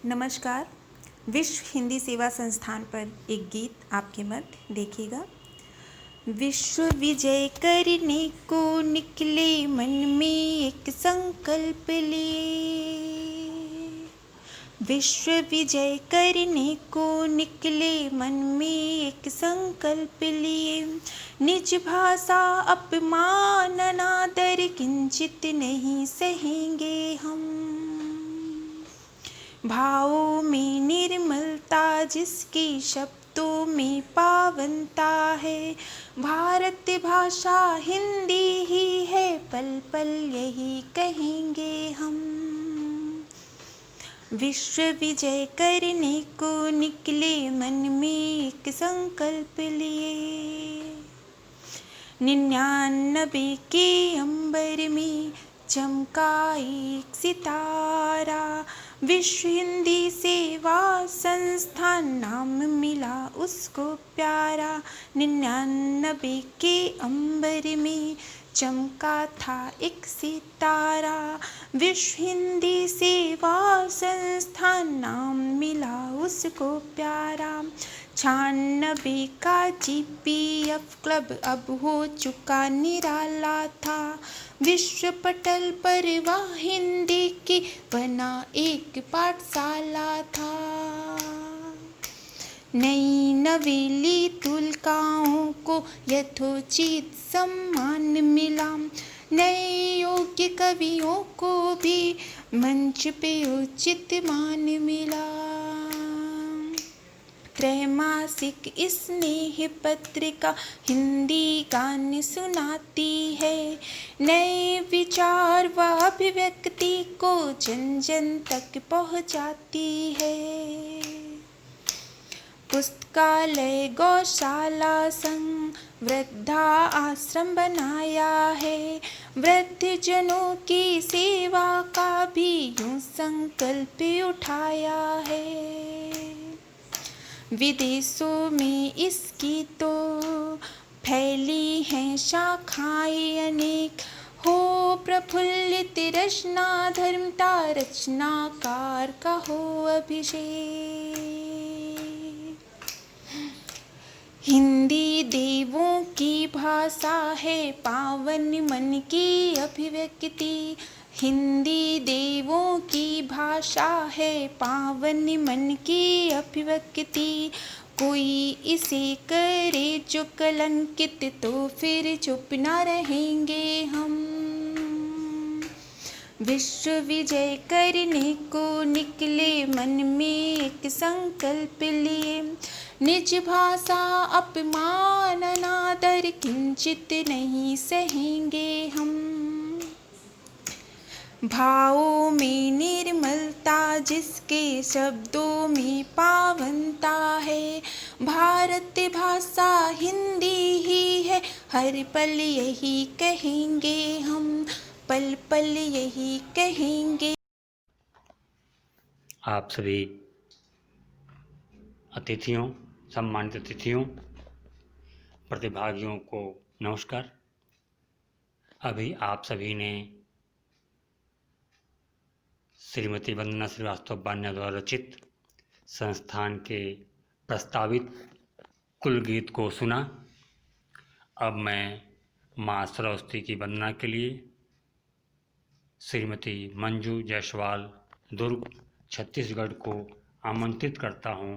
नमस्कार। विश्व हिंदी सेवा संस्थान पर एक गीत आपके मध्य देखिएगा। विश्व विजय करने को निकले मन में एक संकल्प लिए। विश्व विजय करने को निकले मन में एक संकल्प लिए। निज भाषा अपमान अनादर किंचित नहीं सहेंगे हम। भावों में निर्मलता जिसकी शब्दों में पावनता है। भारत भाषा हिंदी ही है, पल पल यही कहेंगे हम। विश्व विजय करने को निकले मन में एक संकल्प लिए। 99 के अंबर में चमका एक सितारा। विश्व हिंदी सेवा संस्थान नाम मिला उसको प्यारा। 99 के अंबर में चमका था एक सितारा। विश्व हिंदी सेवा संस्थान नाम मिला उसको प्यारा। 96 का GPF क्लब अब हो चुका निराला था। विश्व पटल पर वह हिंदी की बना एक पाठशाला था। नई नवेली तुलकाओं को यथोचित सम्मान मिला। नए योग्य कवियों को भी मंच पे उचित मान मिला। त्रैमासिक स्नेह पत्रिका हिंदी गाने सुनाती है। नए विचार व अभिव्यक्ति को जन जन तक पहुंचाती है। पुस्तकालय गौशाला संग वृद्धा आश्रम बनाया है। वृद्धजनों की सेवा का भी यूं संकल्प उठाया है। विदेशों में इसकी तो फैली हैं शाखाएं अनेक। हो प्रफुल्लित रचना धर्मता रचनाकार का हो अभिषेक। हिंदी देवों की भाषा है, पावन मन की अभिव्यक्ति। हिंदी देवों की भाषा है, पावन मन की अभिव्यक्ति। कोई इसे करे जो कलंकित तो फिर चुप न रहेंगे हम। विश्व विजय करने को निकले मन में एक संकल्प लिए। निज भाषा अपमान अनादर किंचित नहीं सहेंगे हम। भावों में निर्मलता जिसके शब्दों में पावनता है। भारत भाषा हिंदी ही है, हर पल यही कहेंगे हम। पल पल यही कहेंगे। आप सभी अतिथियों, सम्मानित अतिथियों, प्रतिभागियों को नमस्कार। अभी आप सभी ने श्रीमती वंदना श्रीवास्तव बान्या द्वारा रचित संस्थान के प्रस्तावित कुल गीत को सुना। अब मैं माँ सरस्वती की वंदना के लिए श्रीमती मंजू जायसवाल दुर्ग छत्तीसगढ़ को आमंत्रित करता हूँ।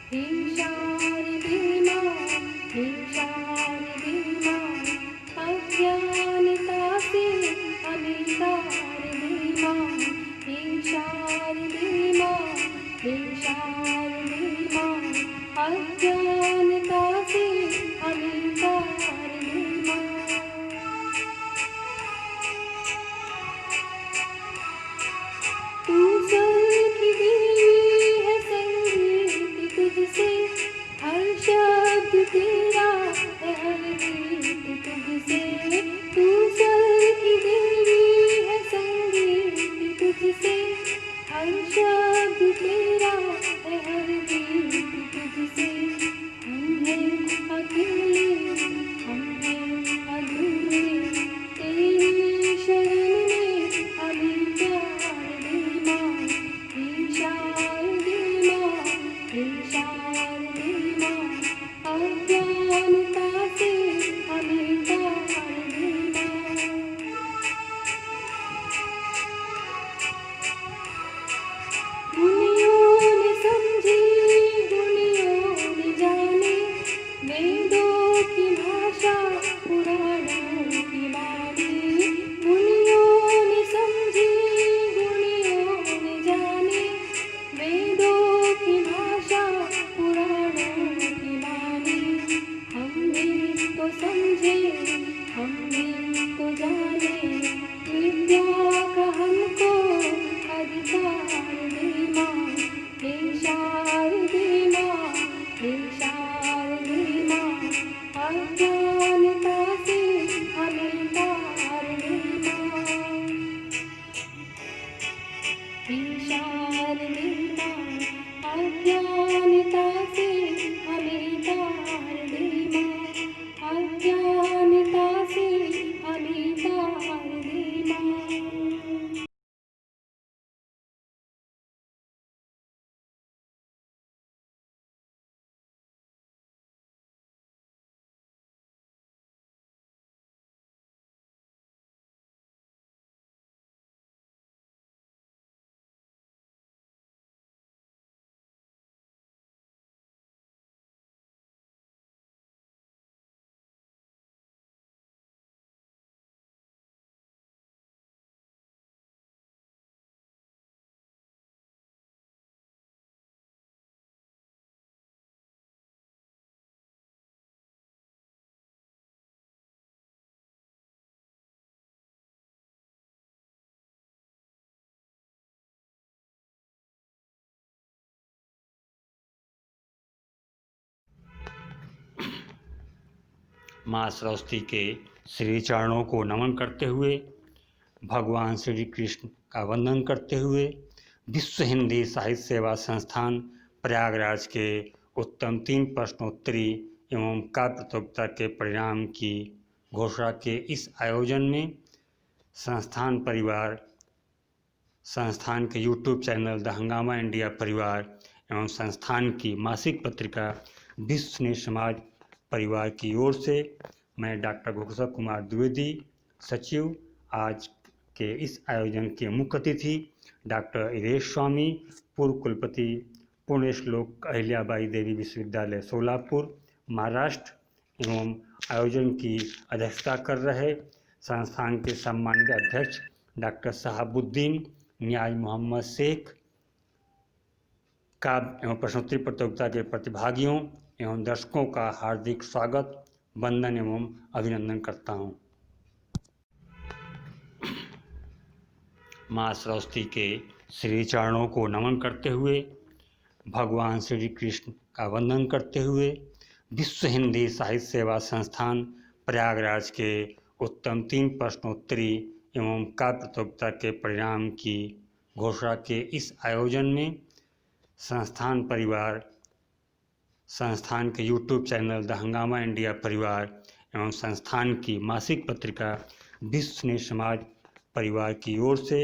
हे शारदे मां वेदों की भाषा पुराणों की वाणी, मुनियों ने समझी गुणियों ने जानी। वेदों की भाषा पुराणों की वाणी, हम भी तो समझे हम भी तो जाने। विद्या का हमको अधिकार दे माँ, हे शारदे माँ, हे शारदे माँ। अज्ञानता से हमें तार दे माँ, हे शारदे माँ। अज्ञानता से हमें तार दे माँ, अज्ञानता से हमें तार दे माँ। माँ सरस्वती के श्री चरणों को नमन करते हुए, भगवान श्री कृष्ण का वंदन करते हुए, विश्व हिंदी साहित्य सेवा संस्थान प्रयागराज के उत्तम 3 प्रश्नोत्तरी एवं काव्य प्रतियोगिता के परिणाम की घोषणा के इस आयोजन में संस्थान परिवार, संस्थान के यूट्यूब चैनल द हंगामा इंडिया परिवार एवं संस्थान की मासिक पत्रिका विश्व स्नेह समाज परिवार की ओर से मैं डॉक्टर घोषक कुमार द्विवेदी, सचिव, आज के इस आयोजन के मुख्य अतिथि डॉक्टर इरेश स्वामी, पूर्व कुलपति पुण्यश्लोक अहिल्याबाई देवी विश्वविद्यालय सोलापुर, महाराष्ट्र एवं आयोजन की अध्यक्षता कर रहे संस्थान के सम्मानित अध्यक्ष डॉक्टर शहाबुद्दीन न्याज मोहम्मद शेख, काव्य एवं प्रश्नोत्तरी प्रतियोगिता के प्रतिभागियों एवं दर्शकों का हार्दिक स्वागत, वंदन एवं अभिनंदन करता हूँ। माँ सरस्वती के श्री चरणों को नमन करते हुए, भगवान श्री कृष्ण का वंदन करते हुए, विश्व हिंदी साहित्य सेवा संस्थान प्रयागराज के उत्तम 3 प्रश्नोत्तरी एवं काव्य प्रतियोगिता के परिणाम की घोषणा के इस आयोजन में संस्थान परिवार, संस्थान के यूट्यूब चैनल द हंगामा इंडिया परिवार एवं संस्थान की मासिक पत्रिका विश्व स्नेह समाज परिवार की ओर से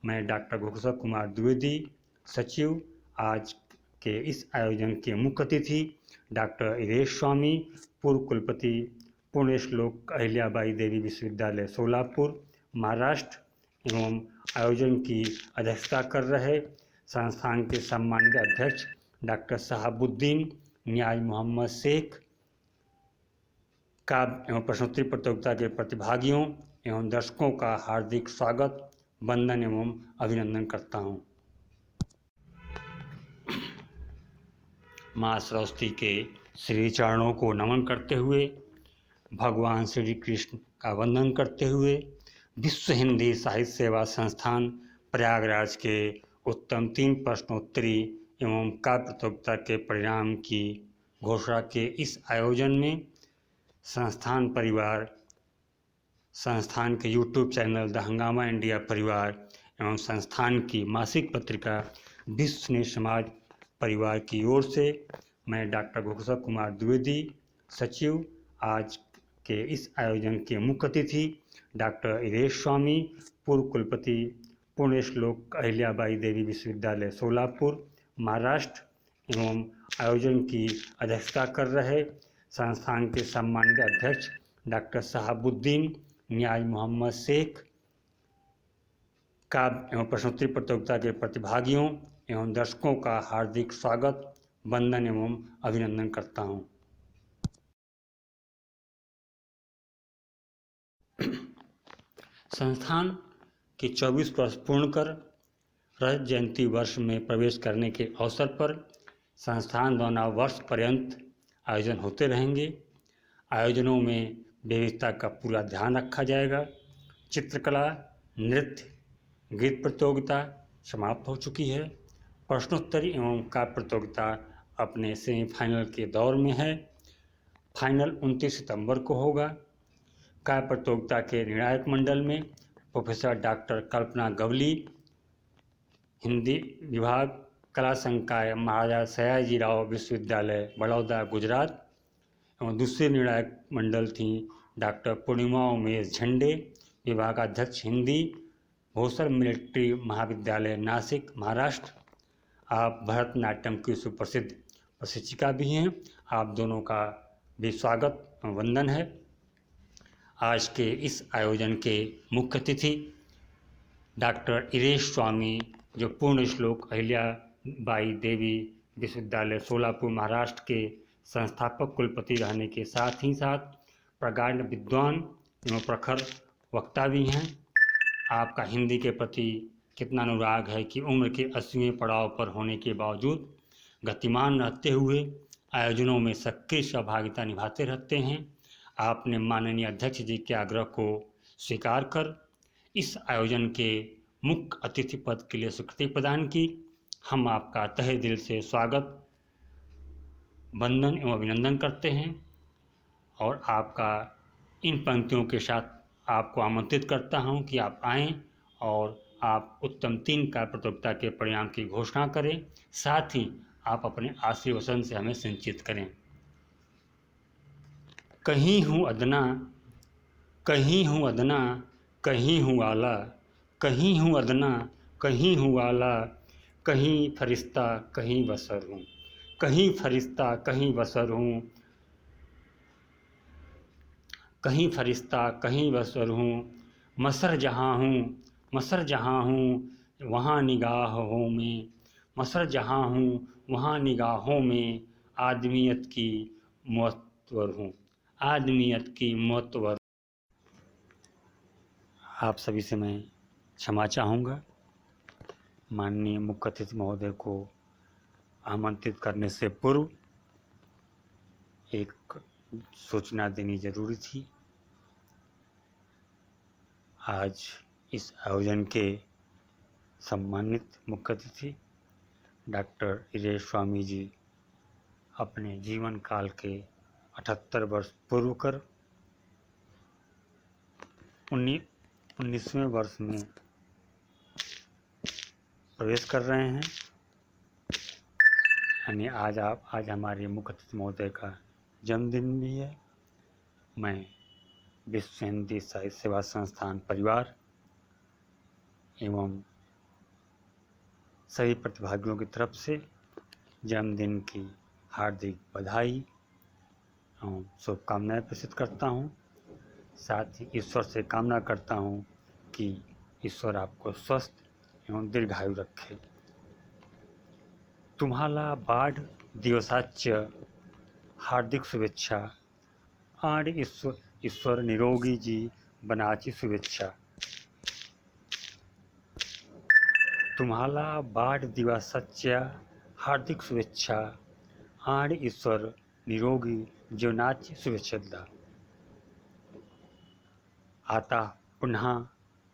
मैं डॉक्टर घोषक कुमार द्विवेदी, सचिव, आज के इस आयोजन के मुख्य अतिथि डॉक्टर इरेश स्वामी, पूर्व कुलपति पुण्यश्लोक अहिल्याबाई देवी विश्वविद्यालय सोलापुर, महाराष्ट्र एवं आयोजन की अध्यक्षता कर रहे संस्थान के सम्मानित अध्यक्ष डॉक्टर शहाबुद्दीन न्याज मोहम्मद शेख, काव्य एवं प्रश्नोत्तरी प्रतियोगिता के प्रतिभागियों एवं दर्शकों का हार्दिक स्वागत, वंदन एवं अभिनंदन करता हूँ। माँ सरस्वती के श्री चरणों को नमन करते हुए, भगवान श्री कृष्ण का वंदन करते हुए, विश्व हिंदी साहित्य सेवा संस्थान प्रयागराज के उत्तम 3 प्रश्नोत्तरी एवं काव्य प्रतियोगिता के परिणाम की घोषणा के इस आयोजन में संस्थान परिवार, संस्थान के यूट्यूब चैनल द हंगामा इंडिया परिवार एवं संस्थान की मासिक पत्रिका विश्व स्नेह समाज परिवार की ओर से मैं डॉक्टर घोषक कुमार द्विवेदी, सचिव, आज के इस आयोजन के मुख्य अतिथि डॉक्टर इरेश स्वामी, पूर्व कुलपति पुण्यश्लोक अहिल्याबाई देवी विश्वविद्यालय सोलापुर, महाराष्ट्र एवं आयोजन की अध्यक्षता कर रहे संस्थान के सम्मानित अध्यक्ष डॉक्टर शहाबुद्दीन न्याज मोहम्मद शेख, काव्य एवं प्रश्नोत्तरी प्रतियोगिता के प्रतिभागियों एवं दर्शकों का हार्दिक स्वागत, वंदन एवं अभिनंदन करता हूँ। संस्थान के 24 वर्ष पूर्ण कर रजत जयंती वर्ष में प्रवेश करने के अवसर पर संस्थान द्वारा वर्ष पर्यंत आयोजन होते रहेंगे। आयोजनों में विविधता का पूरा ध्यान रखा जाएगा। चित्रकला, नृत्य, गीत प्रतियोगिता समाप्त हो चुकी है। प्रश्नोत्तरी एवं काव्य प्रतियोगिता अपने सेमीफाइनल के दौर में है। फाइनल 29 सितंबर को होगा। काव्य प्रतियोगिता के निर्णायक मंडल में प्रोफेसर डॉक्टर कल्पना गवली, हिंदी विभाग, कला संकाय, महाराजा सयाजीराव विश्वविद्यालय, बड़ौदा, गुजरात एवं दूसरे निर्णायक मंडल थी डॉक्टर पूर्णिमा उमेश झंडे, विभागाध्यक्ष हिंदी, भोसर मिलिट्री महाविद्यालय, नासिक, महाराष्ट्र। आप भरतनाट्यम की सुप्रसिद्ध प्रशिक्षिका भी हैं। आप दोनों का भी स्वागत एवं वंदन है। आज के इस आयोजन के मुख्य अतिथि डॉक्टर इरेश स्वामी, जो पूर्ण श्लोक अहिल्याबाई देवी विश्वविद्यालय सोलापुर महाराष्ट्र के संस्थापक कुलपति रहने के साथ ही साथ प्रगाढ़ विद्वान एवं प्रखर वक्ता भी हैं। आपका हिंदी के प्रति कितना अनुराग है कि उम्र के 80वें पड़ाव पर होने के बावजूद गतिमान रहते हुए आयोजनों में सक्रिय सहभागिता निभाते रहते हैं। आपने माननीय अध्यक्ष जी के आग्रह को स्वीकार कर इस आयोजन के मुख्य अतिथि पद के लिए स्वीकृति प्रदान की। हम आपका तहे दिल से स्वागत, वंदन एवं अभिनंदन करते हैं और आपका इन पंक्तियों के साथ आपको आमंत्रित करता हूं कि आप आएं और आप उत्तम 3 कार्य प्रतियोगिता के परिणाम की घोषणा करें। साथ ही आप अपने आशीर्वचन से हमें सिंचित करें। कहीं हूँ अदना, कहीं हूँ अदना, कहीं हूँ आला, कहीं हूँ अदना, कहीं हूँ आला, कहीं फरिश्ता कहीं बसर हूँ, कहीं फरिश्ता कहीं बसर हूँ, कहीं फरिश्ता कहीं बसर हूँ, मसर जहाँ हूँ, मसर जहाँ हूँ वहाँ निगाहों में, मसर जहाँ हूँ वहाँ निगाहों में, आदमियत की मुअत्तर हूँ, आदमियत की मुअत्तर। आप सभी से मैं क्षमा चाहूँगा। माननीय मुख्य अतिथि महोदय को आमंत्रित करने से पूर्व एक सूचना देनी जरूरी थी। आज इस आयोजन के सम्मानित मुख्य अतिथि डॉक्टर इरेश स्वामी जी अपने जीवन काल के 78 वर्ष पूर्व कर 19वें वर्ष में प्रवेश कर रहे हैं। यानी आज हमारे मुख्य अतिथि महोदय का जन्मदिन भी है। मैं विश्व हिंदी साहित्य सेवा संस्थान परिवार एवं सभी प्रतिभागियों की तरफ से जन्मदिन की हार्दिक बधाई एवं शुभकामनाएं प्रेषित करता हूं। साथ ही ईश्वर से कामना करता हूं कि ईश्वर आपको स्वस्थ एवं दीर्घायु रखे। तुम्हाला बाढ़ दिवसाच्या हार्दिक शुभेच्छा आणि ईश्वर निरोगी जी बनाची शुभेच्छा। तुम्हाला बाढ़ दिवसाच्या हार्दिक शुभेच्छा आणि ईश्वर निरोगी जीवनाची शुभेच्छा। आता पुन्हा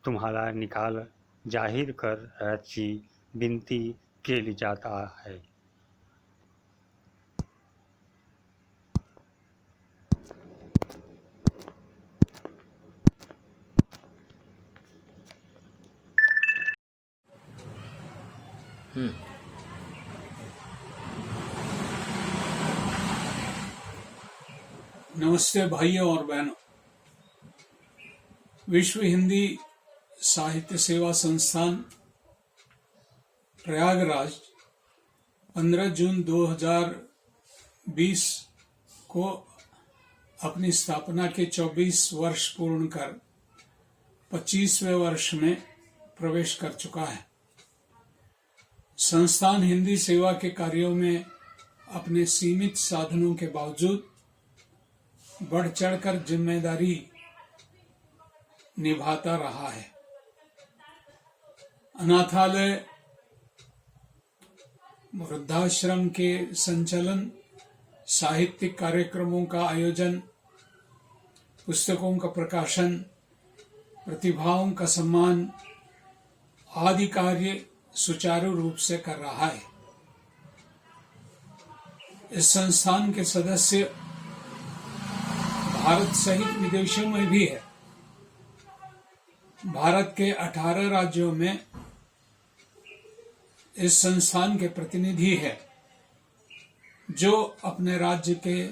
तुम्हाला निकाल जाहीर करायची विनंती केली जात आहे। नमस्ते भाइयों और बहनों। विश्व हिंदी साहित्य सेवा संस्थान प्रयागराज 15 जून 2020 को अपनी स्थापना के 24 वर्ष पूर्ण कर 25वें वर्ष में प्रवेश कर चुका है। संस्थान हिंदी सेवा के कार्यों में अपने सीमित साधनों के बावजूद बढ़ चढ़कर जिम्मेदारी निभाता रहा है। अनाथालय, वृद्धाश्रम के संचालन, साहित्यिक कार्यक्रमों का आयोजन, पुस्तकों का प्रकाशन, प्रतिभाओं का सम्मान आदि कार्य सुचारू रूप से कर रहा है। इस संस्थान के सदस्य भारत सहित विदेशों में भी है। भारत के 18 राज्यों में इस संस्थान के प्रतिनिधि है, जो अपने राज्य के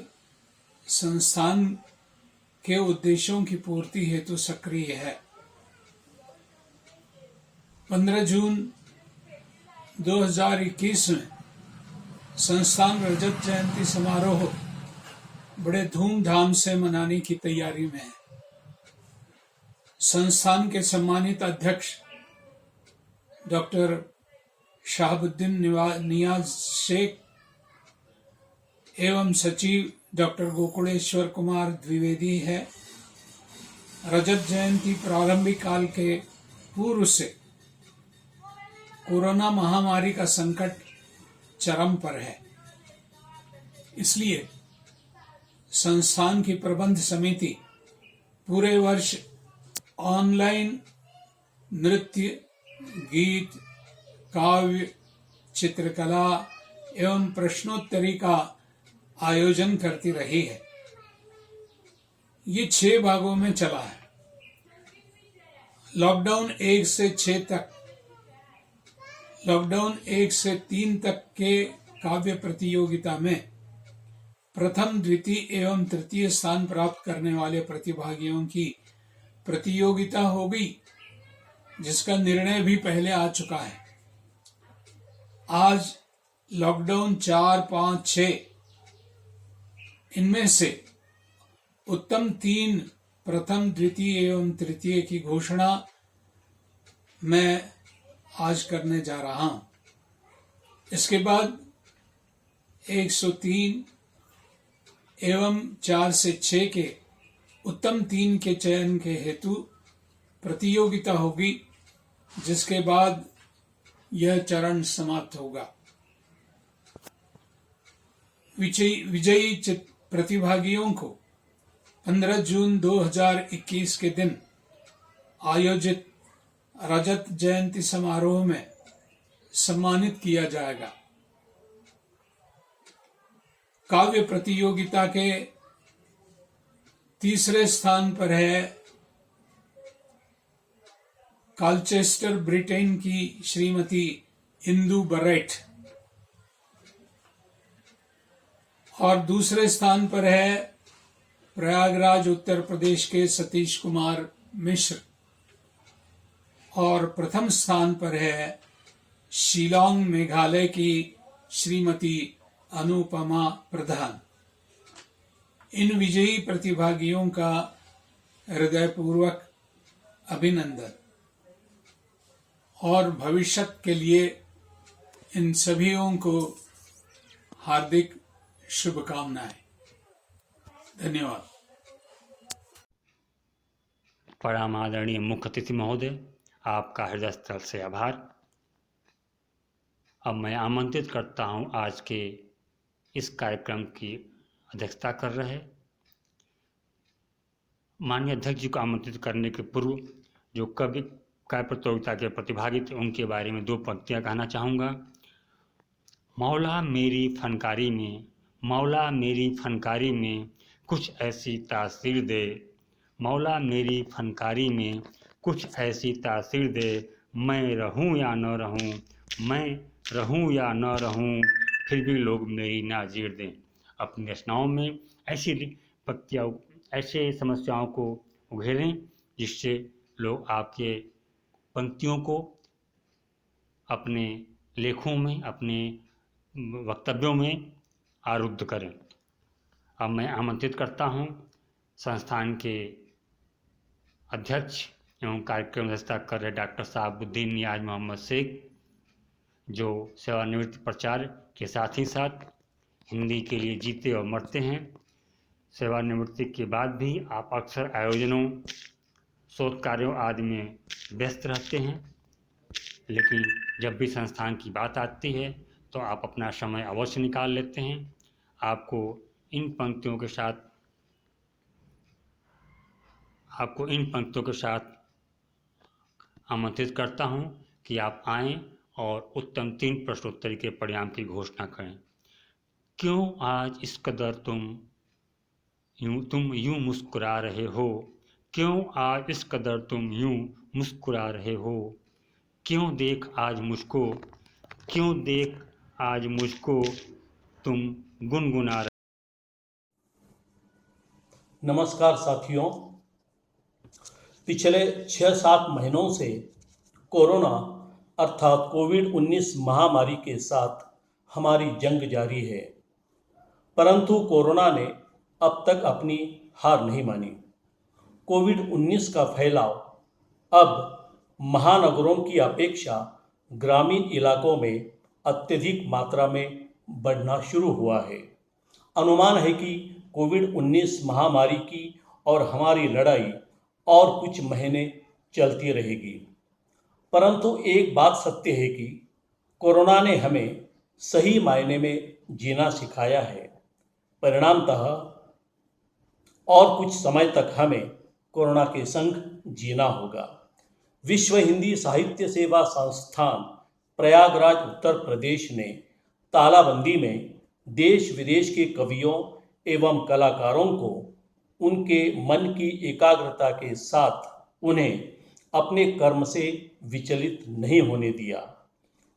संस्थान के उद्देश्यों की पूर्ति हेतु सक्रिय है। 15 जून 2021 में संस्थान रजत जयंती समारोह बड़े धूमधाम से मनाने की तैयारी में है। संस्थान के सम्मानित अध्यक्ष डॉक्टर शहाबुद्दीन नियाज शेख एवं सचिव डॉक्टर गोकुलेश्वर कुमार द्विवेदी है। रजत जयंती प्रारंभिक काल के पूर्व से कोरोना महामारी का संकट चरम पर है, इसलिए संस्थान की प्रबंध समिति पूरे वर्ष ऑनलाइन नृत्य, गीत, काव्य, चित्रकला एवं प्रश्नोत्तरी का आयोजन करती रही है। ये 6 भागों में चला है। लॉकडाउन 1 से 3 तक के काव्य प्रतियोगिता में प्रथम, द्वितीय एवं तृतीय स्थान प्राप्त करने वाले प्रतिभागियों की प्रतियोगिता हो गई, जिसका निर्णय भी पहले आ चुका है। आज लॉकडाउन 4, 5, 6 इनमें से उत्तम 3 प्रथम, द्वितीय एवं तृतीय की घोषणा मैं आज करने जा रहा हूं। इसके बाद 103 एवं 4 से 6 के उत्तम 3 के चयन के हेतु प्रतियोगिता होगी, जिसके बाद यह चरण समाप्त होगा। विजयी प्रतिभागियों को 15 जून 2021 के दिन आयोजित रजत जयंती समारोह में सम्मानित किया जाएगा। काव्य प्रतियोगिता के तीसरे स्थान पर है कालचेस्टर, ब्रिटेन की श्रीमती इंदु बरेट, और दूसरे स्थान पर है प्रयागराज, उत्तर प्रदेश के सतीश कुमार मिश्र, और प्रथम स्थान पर है शिलांग, मेघालय की श्रीमती अनुपमा प्रधान। इन विजयी प्रतिभागियों का हृदयपूर्वक अभिनंदन और भविष्य के लिए इन सभीयों को हार्दिक शुभकामनाएं। धन्यवाद। परम आदरणीय मुख्य अतिथि महोदय, आपका हृदय स्थल से आभार। अब मैं आमंत्रित करता हूं आज के इस कार्यक्रम की अध्यक्षता कर रहे माननीय अध्यक्ष जी को आमंत्रित करने के पूर्व जो काव्य प्रतियोगिता के प्रतिभागी थे उनके बारे में 2 पंक्तियां कहना चाहूँगा। मौला मेरी फनकारी में, मौला मेरी फनकारी में कुछ ऐसी तासीर दे, मौला मेरी फनकारी में कुछ ऐसी तासीर दे, मैं रहूं या न रहूं, मैं रहूं या न रहूं, फिर भी लोग मेरी नाजीर दें। अपनी रचनाओं में ऐसी पंक्तियाँ, ऐसे समस्याओं को उघेरें जिससे लोग आपके पंक्तियों को अपने लेखों में, अपने वक्तव्यों में आरुद्ध करें। अब मैं आमंत्रित करता हूं संस्थान के अध्यक्ष एवं कार्यक्रम अध्यक्षता कर रहे डॉक्टर शहाबुद्दीन नियाज मोहम्मद शेख, जो सेवानिवृत्त प्रचार के साथ ही साथ हिंदी के लिए जीते और मरते हैं। सेवानिवृत्ति के बाद भी आप अक्सर आयोजनों, शोध कार्यों आदि में व्यस्त रहते हैं, लेकिन जब भी संस्थान की बात आती है तो आप अपना समय अवश्य निकाल लेते हैं। आपको इन पंक्तियों के साथ आमंत्रित करता हूं कि आप आएं और उत्तम 3 प्रश्नोत्तरी के परिणाम की घोषणा करें। क्यों आज इस कदर तुम यूं मुस्कुरा रहे हो? क्यों आज इस कदर तुम यूं मुस्कुरा रहे हो? क्यों देख आज मुझको तुम गुनगुना रहे? नमस्कार साथियों, पिछले 6-7 महीनों से कोरोना अर्थात कोविड-19 महामारी के साथ हमारी जंग जारी है, परंतु कोरोना ने अब तक अपनी हार नहीं मानी। कोविड-19 का फैलाव अब महानगरों की अपेक्षा ग्रामीण इलाकों में अत्यधिक मात्रा में बढ़ना शुरू हुआ है। अनुमान है कि कोविड-19 महामारी की और हमारी लड़ाई और कुछ महीने चलती रहेगी, परंतु एक बात सत्य है कि कोरोना ने हमें सही मायने में जीना सिखाया है। परिणामतः और कुछ समय तक हमें कोरोना के संग जीना होगा। विश्व हिंदी साहित्य सेवा संस्थान प्रयागराज उत्तर प्रदेश ने तालाबंदी में देश विदेश के कवियों एवं कलाकारों को उनके मन की एकाग्रता के साथ उन्हें अपने कर्म से विचलित नहीं होने दिया।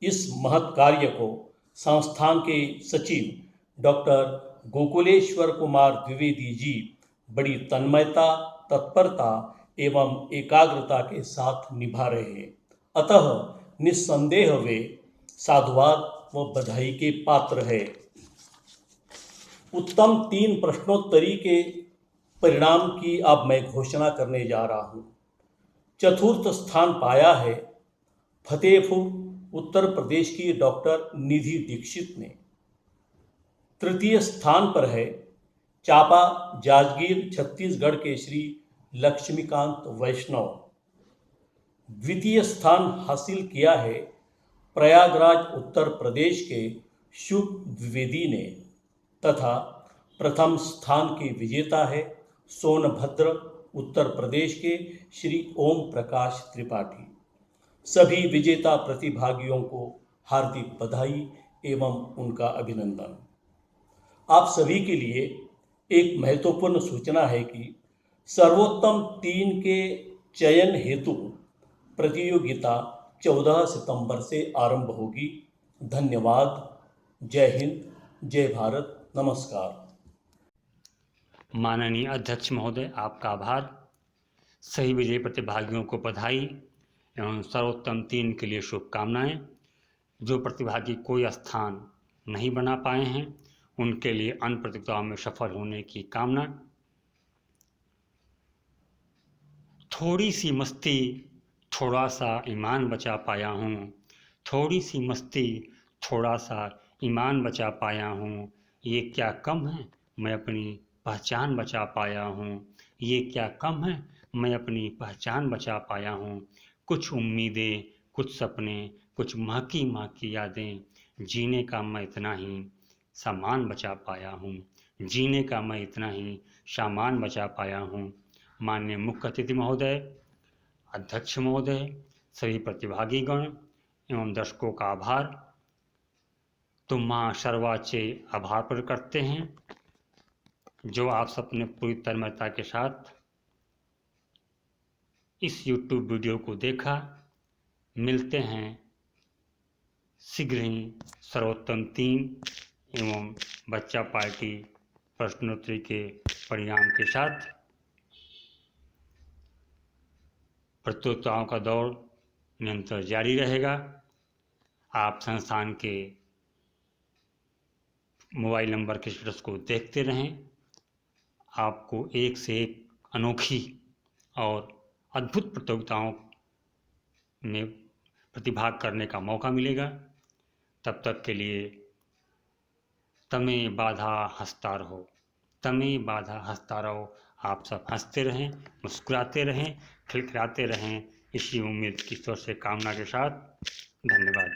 इस महत् कार्य को संस्थान के सचिव डॉक्टर गोकुलेश्वर कुमार द्विवेदी जी बड़ी तन्मयता, तत्परता एवं एकाग्रता के साथ निभा रहे हैं। अतः निस्संदेह वे साधुवाद व बधाई के पात्र है। उत्तम 3 प्रश्नोत्तरी के परिणाम की अब मैं घोषणा करने जा रहा हूं। चतुर्थ स्थान पाया है फतेहपुर उत्तर प्रदेश की डॉक्टर निधि दीक्षित ने। तृतीय स्थान पर है चापा जांजगीर छत्तीसगढ़ के श्री लक्ष्मीकांत वैष्णव। द्वितीय स्थान हासिल किया है प्रयागराज उत्तर प्रदेश के शुभ द्विवेदी ने तथा प्रथम स्थान के विजेता है सोनभद्र उत्तर प्रदेश के श्री ओम प्रकाश त्रिपाठी। सभी विजेता प्रतिभागियों को हार्दिक बधाई एवं उनका अभिनंदन। आप सभी के लिए एक महत्वपूर्ण सूचना है कि सर्वोत्तम 3 के चयन हेतु प्रतियोगिता 14 सितंबर से आरंभ होगी। धन्यवाद। जय हिंद, जय भारत, नमस्कार। माननीय अध्यक्ष महोदय, आपका आभार। सही विजयी प्रतिभागियों को बधाई एवं सर्वोत्तम 3 के लिए शुभकामनाएं। जो प्रतिभागी कोई स्थान नहीं बना पाए हैं उनके लिए अन्य प्रतियोगिताओं में सफल होने की कामना। थोड़ी सी मस्ती, थोड़ा सा ईमान बचा पाया हूँ। थोड़ी सी मस्ती, थोड़ा सा ईमान बचा पाया हूँ। ये क्या कम है, मैं अपनी पहचान बचा पाया हूँ। ये क्या कम है, मैं अपनी पहचान बचा पाया हूँ। कुछ उम्मीदें, कुछ सपने, कुछ महकी महकी यादें, जीने का मैं इतना ही सामान बचा पाया हूँ। जीने का मैं इतना ही सामान बचा पाया हूँ। माननीय मुख्य अतिथि महोदय, अध्यक्ष महोदय, सभी प्रतिभागीगण एवं दर्शकों का आभार। तो माँ सर्वाचे आभार प्रकट करते हैं जो आप सबने पूरी तन्मयता के साथ इस YouTube वीडियो को देखा। मिलते हैं शीघ्र ही सर्वोत्तम 3 एवं बच्चा पार्टी प्रश्नोत्तरी के परिणाम के साथ। प्रतियोगिताओं का दौर निरंतर जारी रहेगा। आप संस्थान के मोबाइल नंबर के स्टेटस को देखते रहें। आपको एक से एक अनोखी और अद्भुत प्रतियोगिताओं में प्रतिभाग करने का मौका मिलेगा। तब तक के लिए तमें बाधा हंसता रहो। तमी बाधा हंसता रहो। आप सब हंसते रहें, मुस्कुराते रहें, खिलखिलाते रहें, इसी उम्मीद की ईश्वर से कामना के साथ धन्यवाद।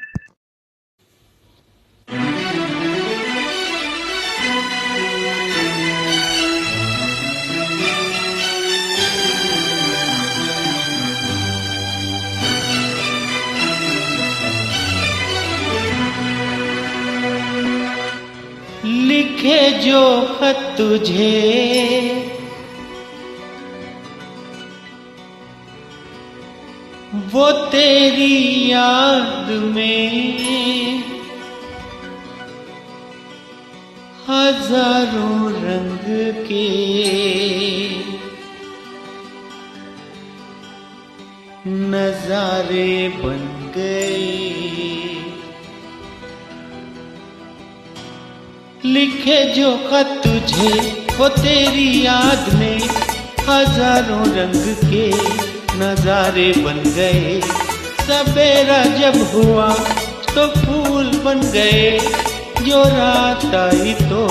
लिखे जो खत तुझे वो तेरी याद में हजारों रंग के नजारे बन गए। लिखे जो खत तुझे वो तेरी याद में हजारों रंग के नजारे बन गए। सवेरा जब हुआ तो फूल बन गए, जो रात आई तो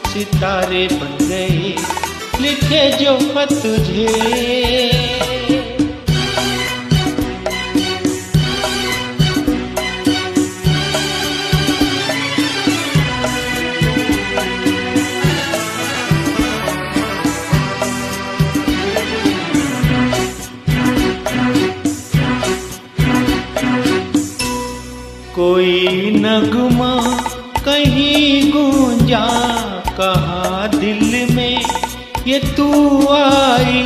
सितारे बन गए। लिखे जो खत तुझे कोई नगमा कहीं गूंजा, कहा दिल में ये तू आई।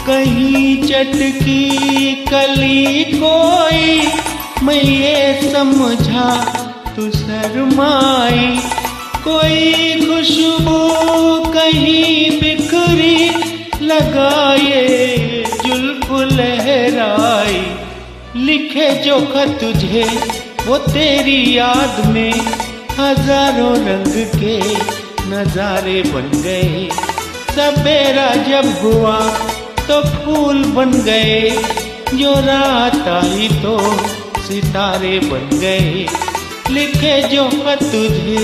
कहीं चटकी कली कोई, मैं ये समझा तू शर्माई। कोई खुशबू कहीं बिखरी, लगाए जुल्फ लहराई। लिखे जो खत तुझे वो तेरी याद में हजारों रंग के नजारे बन गए। सवेरा जब हुआ तो फूल बन गए, जो रात आई तो सितारे बन गए। लिखे जो खत तुझे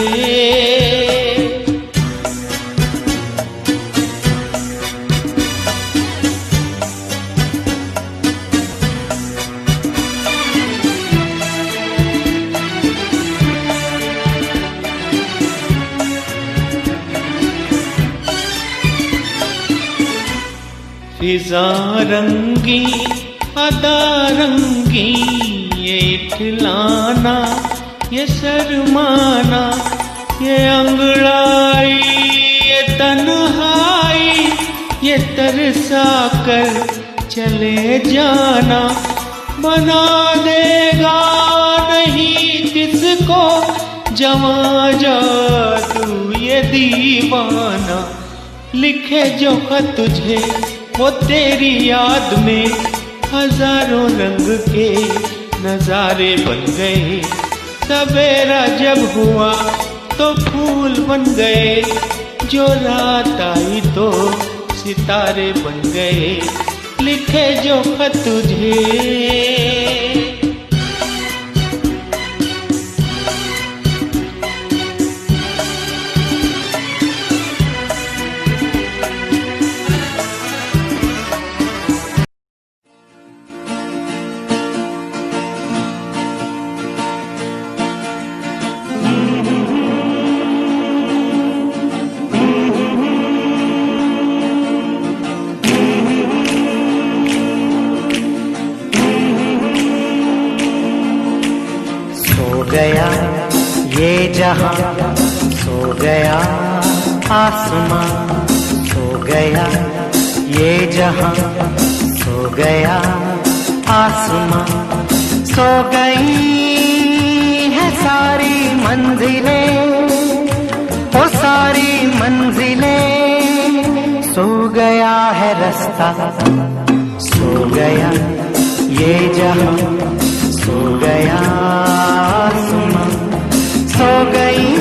फिजा रंगी अदा रंगी, ये इठलाना ये शर्माना, ये अंगड़ाई ये तन्हाई, ये तरसा कर चले जाना। बना देगा नहीं किसको जवां जा तू ये दीवाना। लिखे जो खत तुझे वो तेरी याद में हजारों रंग के नजारे बन गए। सवेरा जब हुआ तो फूल बन गए, जो रात आई तो सितारे बन गए। लिखे जो खत तुझे गया ये जहां, सो गया आसमां, सो गया ये जहां, सो गया आसमां। सो गई है सारी मंजिलें, वो सारी मंजिलें। सो गया है रास्ता, सो गया ये जहां, सो गया आसमां। सो गई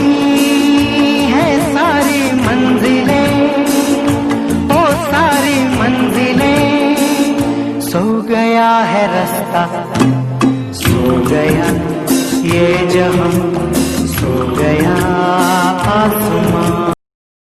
है सारी मंजिलें, ओ सारी मंजिलें। सो गया है रास्ता, सो गया ये जहां,